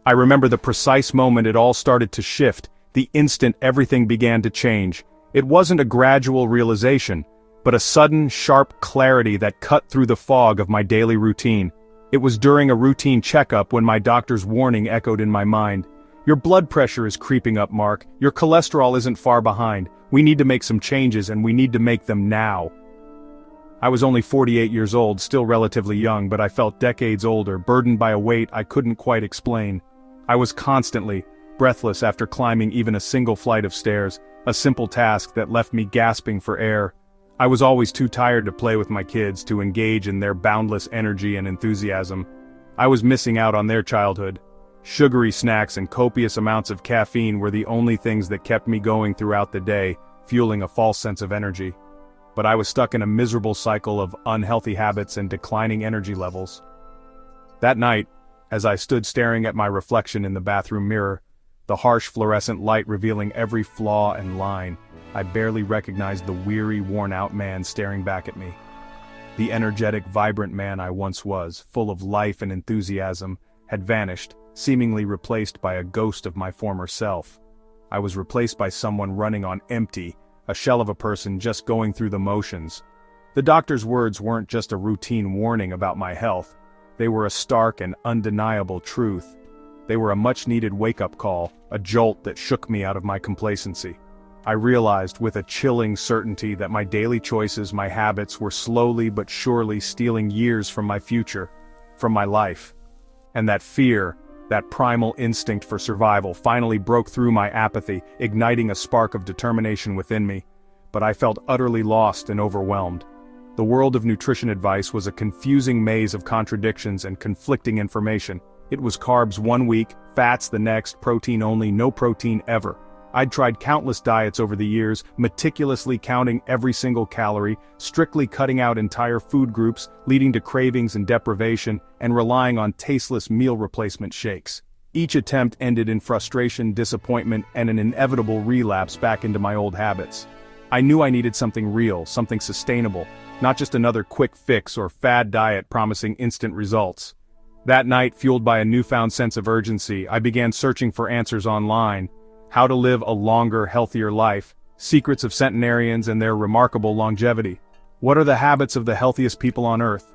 I remember the precise moment it all started to shift, the instant everything began to change. It wasn't a gradual realization, but a sudden, sharp clarity that cut through the fog of my daily routine. It was during a routine checkup when my doctor's warning echoed in my mind. Your blood pressure is creeping up, Mark. Your cholesterol isn't far behind. We need to make some changes, and we need to make them now. I was only 48 years old, still relatively young, but I felt decades older, burdened by a weight I couldn't quite explain. I was constantly breathless after climbing even a single flight of stairs, a simple task that left me gasping for air. I was always too tired to play with my kids, to engage in their boundless energy and enthusiasm. I was missing out on their childhood. Sugary snacks and copious amounts of caffeine were the only things that kept me going throughout the day, fueling a false sense of energy. But I was stuck in a miserable cycle of unhealthy habits and declining energy levels. That night, as I stood staring at my reflection in the bathroom mirror, the harsh fluorescent light revealing every flaw and line, I barely recognized the weary, worn-out man staring back at me. The energetic, vibrant man I once was, full of life and enthusiasm, had vanished, seemingly replaced by a ghost of my former self. I was replaced by someone running on empty, a shell of a person just going through the motions. The doctor's words weren't just a routine warning about my health. They were a stark and undeniable truth. They were a much-needed wake-up call, a jolt that shook me out of my complacency. I realized with a chilling certainty that my daily choices, my habits, were slowly but surely stealing years from my future, from my life. And that fear, that primal instinct for survival, finally broke through my apathy, igniting a spark of determination within me. But I felt utterly lost and overwhelmed. The world of nutrition advice was a confusing maze of contradictions and conflicting information. It was carbs one week, fats the next, protein only, no protein ever. I'd tried countless diets over the years, meticulously counting every single calorie, strictly cutting out entire food groups, leading to cravings and deprivation, and relying on tasteless meal replacement shakes. Each attempt ended in frustration, disappointment, and an inevitable relapse back into my old habits. I knew I needed something real, something sustainable, not just another quick fix or fad diet promising instant results. That night, fueled by a newfound sense of urgency, I began searching for answers online. How to live a longer, healthier life, secrets of centenarians and their remarkable longevity. What are the habits of the healthiest people on Earth?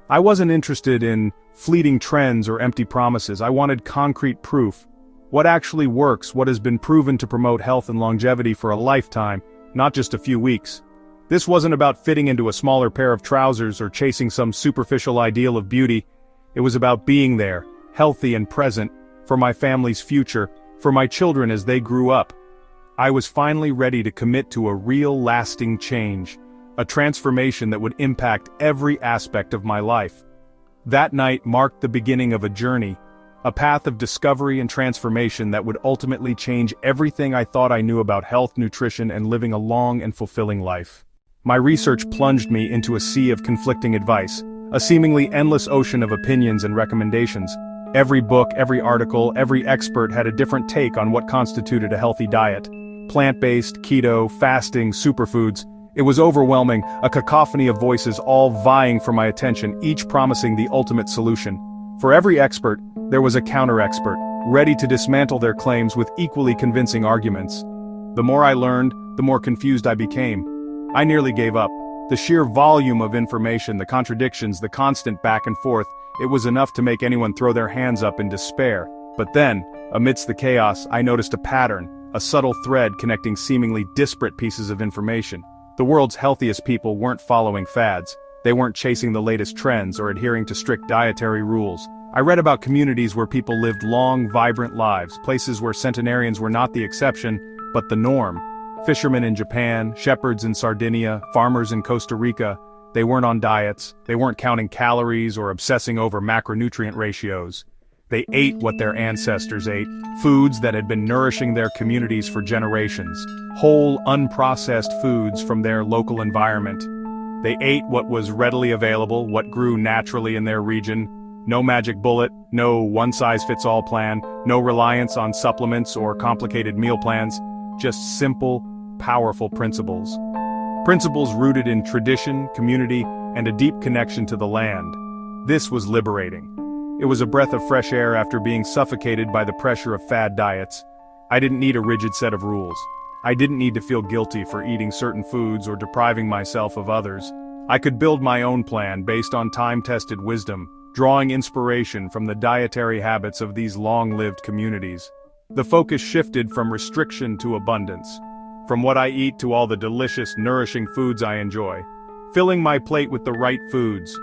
I wasn't interested in fleeting trends or empty promises. I wanted concrete proof. What actually works, what has been proven to promote health and longevity for a lifetime, not just a few weeks. This wasn't about fitting into a smaller pair of trousers or chasing some superficial ideal of beauty. It was about being there, healthy and present, for my family's future, for my children as they grew up. I was finally ready to commit to a real lasting change, a transformation that would impact every aspect of my life. That night marked the beginning of a journey, a path of discovery and transformation that would ultimately change everything I thought I knew about health, nutrition, and living a long and fulfilling life. My research plunged me into a sea of conflicting advice, a seemingly endless ocean of opinions and recommendations. Every book, every article, every expert had a different take on what constituted a healthy diet. Plant-based, keto, fasting, superfoods. It was overwhelming, a cacophony of voices all vying for my attention, each promising the ultimate solution. For every expert, there was a counter-expert, ready to dismantle their claims with equally convincing arguments. The more I learned, the more confused I became. I nearly gave up. The sheer volume of information, the contradictions, the constant back and forth, it was enough to make anyone throw their hands up in despair. But then, amidst the chaos, I noticed a pattern, a subtle thread connecting seemingly disparate pieces of information. The world's healthiest people weren't following fads. They weren't chasing the latest trends or adhering to strict dietary rules. I read about communities where people lived long, vibrant lives, places where centenarians were not the exception, but the norm. Fishermen in Japan, shepherds in Sardinia, farmers in Costa Rica. They weren't on diets, they weren't counting calories or obsessing over macronutrient ratios. They ate what their ancestors ate, foods that had been nourishing their communities for generations, whole, unprocessed foods from their local environment. They ate what was readily available, what grew naturally in their region. No magic bullet, no one-size-fits-all plan, no reliance on supplements or complicated meal plans, just simple, powerful principles. Principles rooted in tradition, community, and a deep connection to the land. This was liberating. It was a breath of fresh air after being suffocated by the pressure of fad diets. I didn't need a rigid set of rules. I didn't need to feel guilty for eating certain foods or depriving myself of others. I could build my own plan based on time-tested wisdom, drawing inspiration from the dietary habits of these long-lived communities. The focus shifted from restriction to abundance, from what I eat to all the delicious, nourishing foods I enjoy, filling my plate with the right foods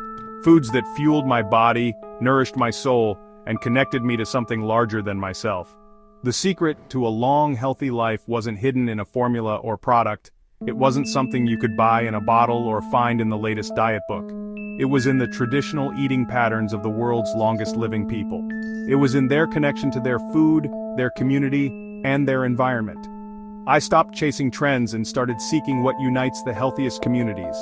that fueled my body, nourished my soul, and connected me to something larger than myself. The secret to a long, healthy life wasn't hidden in a formula or product. It wasn't something you could buy in a bottle or find in the latest diet book. It was in the traditional eating patterns of the world's longest-living people. It was in their connection to their food, their community, and their environment. I stopped chasing trends and started seeking what unites the healthiest communities.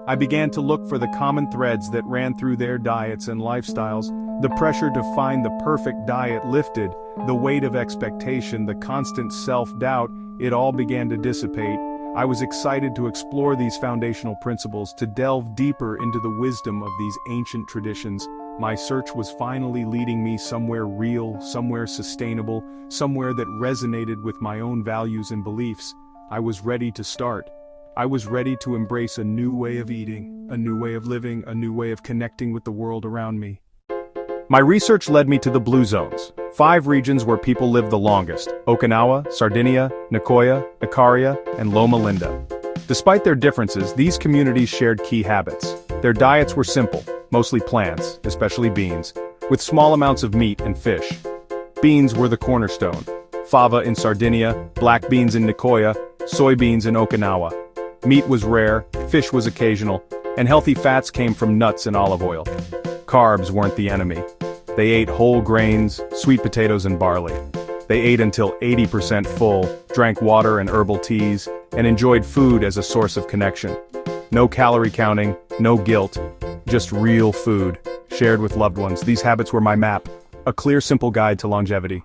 I began to look for the common threads that ran through their diets and lifestyles. The pressure to find the perfect diet lifted, the weight of expectation, the constant self-doubt, it all began to dissipate. I was excited to explore these foundational principles, to delve deeper into the wisdom of these ancient traditions. My search was finally leading me somewhere real, somewhere sustainable, somewhere that resonated with my own values and beliefs. I was ready to start. I was ready to embrace a new way of eating, a new way of living, a new way of connecting with the world around me. My research led me to the Blue Zones, 5 regions where people live the longest: Okinawa, Sardinia, Nicoya, Ikaria, and Loma Linda. Despite their differences, these communities shared key habits. Their diets were simple, mostly plants, especially beans, with small amounts of meat and fish. Beans were the cornerstone. Fava in Sardinia, black beans in Nicoya, soybeans in Okinawa. Meat was rare, fish was occasional, and healthy fats came from nuts and olive oil. Carbs weren't the enemy. They ate whole grains, sweet potatoes and barley. They ate until 80% full, drank water and herbal teas, and enjoyed food as a source of connection. No calorie counting, no guilt, just real food, shared with loved ones. These habits were my map, a clear, simple guide to longevity.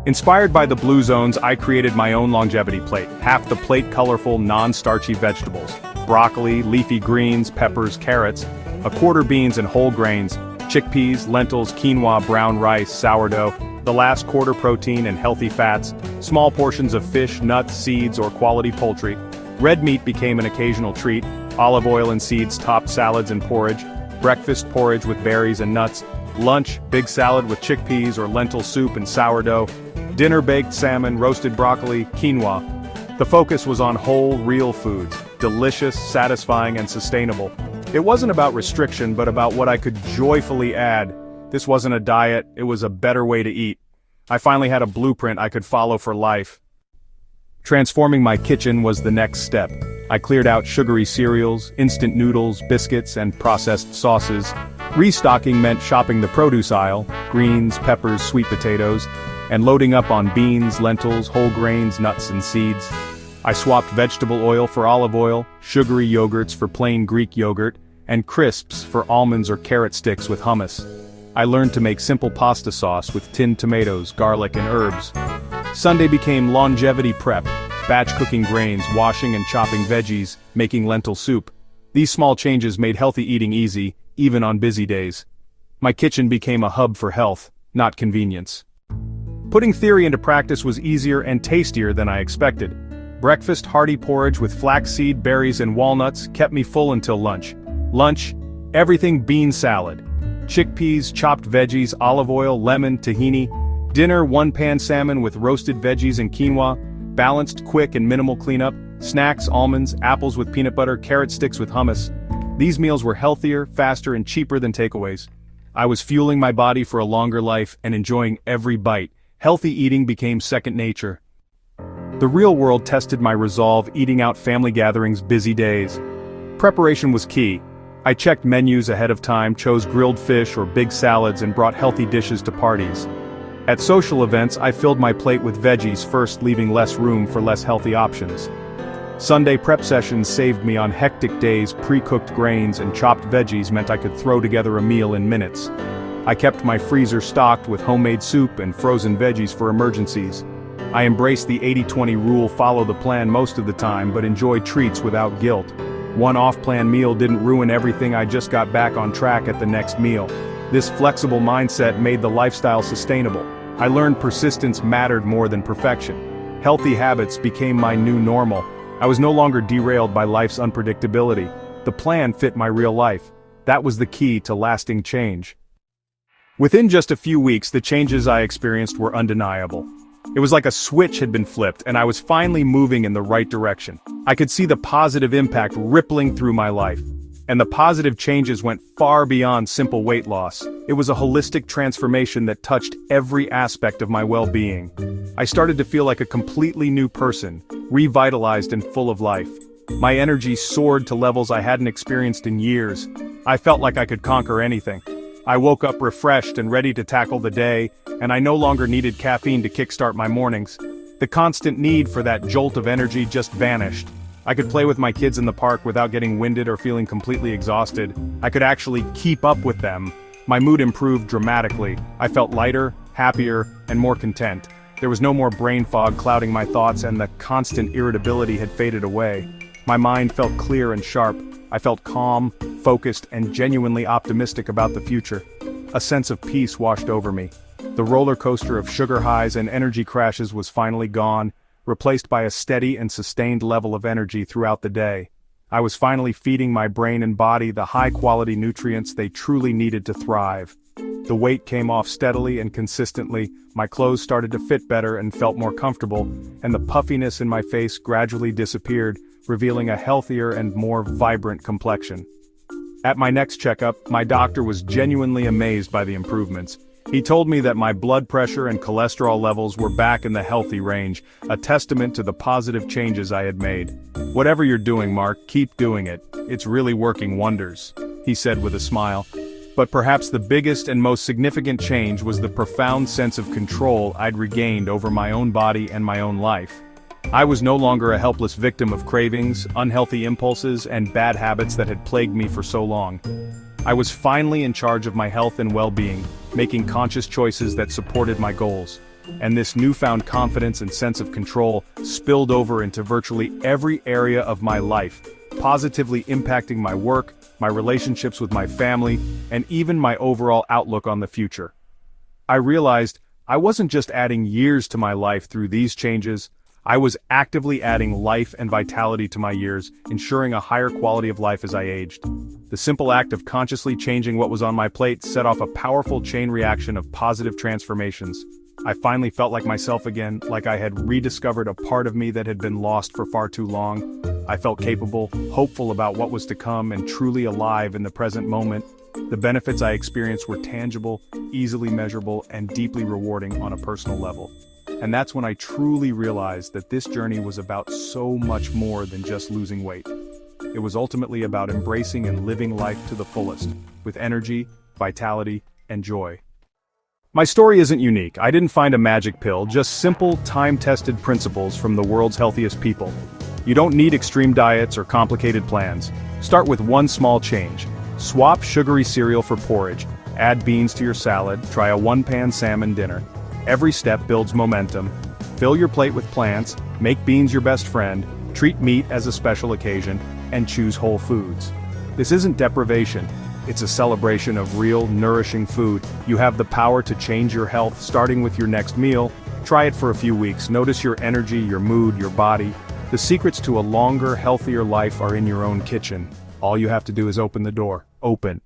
Inspired by the Blue Zones, I created my own longevity plate. Half the plate colorful, non-starchy vegetables. Broccoli, leafy greens, peppers, carrots. A quarter beans and whole grains. Chickpeas, lentils, quinoa, brown rice, sourdough. The last quarter protein and healthy fats. Small portions of fish, nuts, seeds, or quality poultry. Red meat became an occasional treat. Olive oil and seeds topped salads and porridge. Breakfast, porridge with berries and nuts. Lunch, big salad with chickpeas or lentil soup and sourdough. Dinner, baked salmon, roasted broccoli, quinoa. The focus was on whole, real foods, delicious, satisfying, and sustainable. It wasn't about restriction, but about what I could joyfully add. This wasn't a diet, it was a better way to eat. I finally had a blueprint I could follow for life. Transforming my kitchen was the next step. I cleared out sugary cereals, instant noodles, biscuits, and processed sauces. Restocking meant shopping the produce aisle, greens, peppers, sweet potatoes, and loading up on beans, lentils, whole grains, nuts, and seeds. I swapped vegetable oil for olive oil, sugary yogurts for plain Greek yogurt, and crisps for almonds or carrot sticks with hummus. I learned to make simple pasta sauce with tinned tomatoes, garlic, and herbs. Sunday became longevity prep, batch cooking grains, washing and chopping veggies, making lentil soup. These small changes made healthy eating easy, even on busy days. My kitchen became a hub for health, not convenience. Putting theory into practice was easier and tastier than I expected. Breakfast hearty porridge with flaxseed, berries, and walnuts kept me full until lunch. Lunch, everything bean salad. Chickpeas, chopped veggies, olive oil, lemon, tahini. Dinner, one-pan salmon with roasted veggies and quinoa. Balanced, quick, and minimal cleanup. Snacks, almonds, apples with peanut butter, carrot sticks with hummus. These meals were healthier, faster, and cheaper than takeaways. I was fueling my body for a longer life and enjoying every bite. Healthy eating became second nature. The real world tested my resolve, eating out family gatherings, busy days. Preparation was key. I checked menus ahead of time, chose grilled fish or big salads, and brought healthy dishes to parties. At social events, I filled my plate with veggies first, leaving less room for less healthy options. Sunday prep sessions saved me on hectic days. Pre-cooked grains and chopped veggies meant I could throw together a meal in minutes. I kept my freezer stocked with homemade soup and frozen veggies for emergencies. I embraced the 80-20 rule, follow the plan most of the time, but enjoy treats without guilt. One off-plan meal didn't ruin everything, I just got back on track at the next meal. This flexible mindset made the lifestyle sustainable. I learned persistence mattered more than perfection. Healthy habits became my new normal. I was no longer derailed by life's unpredictability. The plan fit my real life. That was the key to lasting change. Within just a few weeks, the changes I experienced were undeniable. It was like a switch had been flipped, and I was finally moving in the right direction. I could see the positive impact rippling through my life. And the positive changes went far beyond simple weight loss. It was a holistic transformation that touched every aspect of my well-being. I started to feel like a completely new person, revitalized and full of life. My energy soared to levels I hadn't experienced in years. I felt like I could conquer anything. I woke up refreshed and ready to tackle the day, and I no longer needed caffeine to kickstart my mornings. The constant need for that jolt of energy just vanished. I could play with my kids in the park without getting winded or feeling completely exhausted. I could actually keep up with them. My mood improved dramatically. I felt lighter, happier, and more content. There was no more brain fog clouding my thoughts, and the constant irritability had faded away. My mind felt clear and sharp. I felt calm, focused, and genuinely optimistic about the future. A sense of peace washed over me. The roller coaster of sugar highs and energy crashes was finally gone, replaced by a steady and sustained level of energy throughout the day. I was finally feeding my brain and body the high-quality nutrients they truly needed to thrive. The weight came off steadily and consistently, my clothes started to fit better and felt more comfortable, and the puffiness in my face gradually disappeared, revealing a healthier and more vibrant complexion. At my next checkup, my doctor was genuinely amazed by the improvements. He told me that my blood pressure and cholesterol levels were back in the healthy range, a testament to the positive changes I had made. "Whatever you're doing, Mark, keep doing it. It's really working wonders," he said with a smile. But perhaps the biggest and most significant change was the profound sense of control I'd regained over my own body and my own life. I was no longer a helpless victim of cravings, unhealthy impulses, and bad habits that had plagued me for so long. I was finally in charge of my health and well-being, making conscious choices that supported my goals. And this newfound confidence and sense of control spilled over into virtually every area of my life, positively impacting my work, my relationships with my family, and even my overall outlook on the future. I realized I wasn't just adding years to my life through these changes, I was actively adding life and vitality to my years, ensuring a higher quality of life as I aged. The simple act of consciously changing what was on my plate set off a powerful chain reaction of positive transformations. I finally felt like myself again, like I had rediscovered a part of me that had been lost for far too long. I felt capable, hopeful about what was to come, and truly alive in the present moment. The benefits I experienced were tangible, easily measurable, and deeply rewarding on a personal level. And that's when I truly realized that this journey was about so much more than just losing weight. It was ultimately about embracing and living life to the fullest, with energy, vitality, and joy. My story isn't unique. I didn't find a magic pill, just simple, time-tested principles from the world's healthiest people. You don't need extreme diets or complicated plans. Start with one small change. Swap sugary cereal for porridge, add beans to your salad, try a one-pan salmon dinner. Every step builds momentum. Fill your plate with plants, make beans your best friend, treat meat as a special occasion, and choose whole foods. This isn't deprivation, it's a celebration of real, nourishing food. You have the power to change your health, starting with your next meal. Try it for a few weeks, notice your energy, your mood, your body. The secrets to a longer, healthier life are in your own kitchen. All you have to do is open the door. Open.